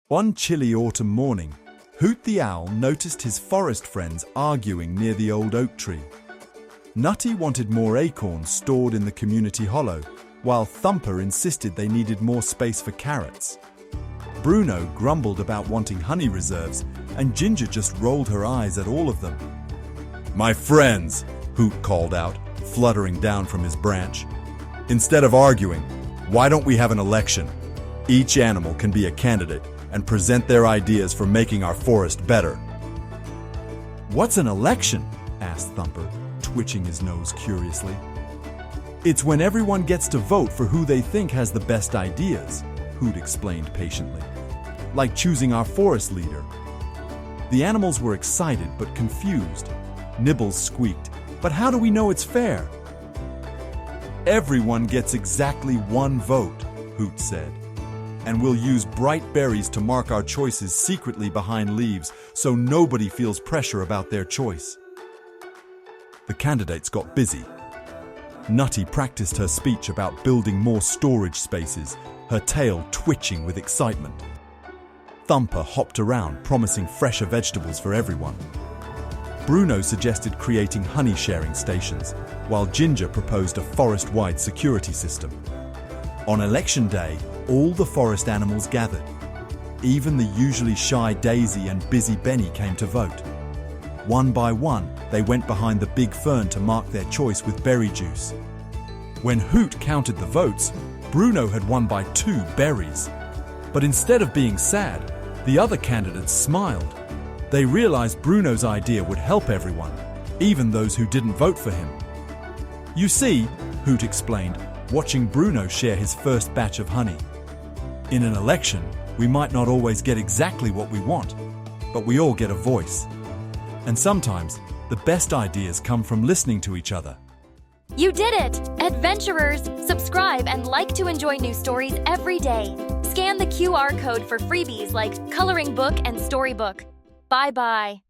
One chilly autumn morning, Hoot the Owl noticed his forest friends arguing near the old oak tree. Nutty wanted more acorns stored in the community hollow, while Thumper insisted they needed more space for carrots. Bruno grumbled about wanting honey reserves, and Ginger just rolled her eyes at all of them. "My friends," Hoot called out, fluttering down from his branch. "Instead of arguing, why don't we have an election? Each animal can be a candidate and present their ideas for making our forest better." "What's an election?" asked Thumper, twitching his nose curiously. "It's when everyone gets to vote for who they think has the best ideas," Hoot explained patiently. "Like choosing our forest leader." The animals were excited but confused. Nibbles squeaked, "But how do we know it's fair?" "Everyone gets exactly one vote," Hoot said. "And we'll use bright berries to mark our choices secretly behind leaves so nobody feels pressure about their choice." The candidates got busy. Nutty practiced her speech about building more storage spaces, her tail twitching with excitement. Thumper hopped around, promising fresher vegetables for everyone. Bruno suggested creating honey-sharing stations, while Ginger proposed a forest-wide security system. On election day, all the forest animals gathered. Even the usually shy Daisy and busy Benny came to vote. One by one, they went behind the big fern to mark their choice with berry juice. When Hoot counted the votes, Bruno had won by 2 berries. But instead of being sad, the other candidates smiled. They realized Bruno's idea would help everyone, even those who didn't vote for him. "You see," Hoot explained, watching Bruno share his first batch of honey. "In an election, we might not always get exactly what we want, but we all get a voice. And sometimes, the best ideas come from listening to each other." You did it! Adventurers, subscribe and like to enjoy new stories every day. Scan the QR code for freebies like Coloring Book and Storybook. Bye-bye.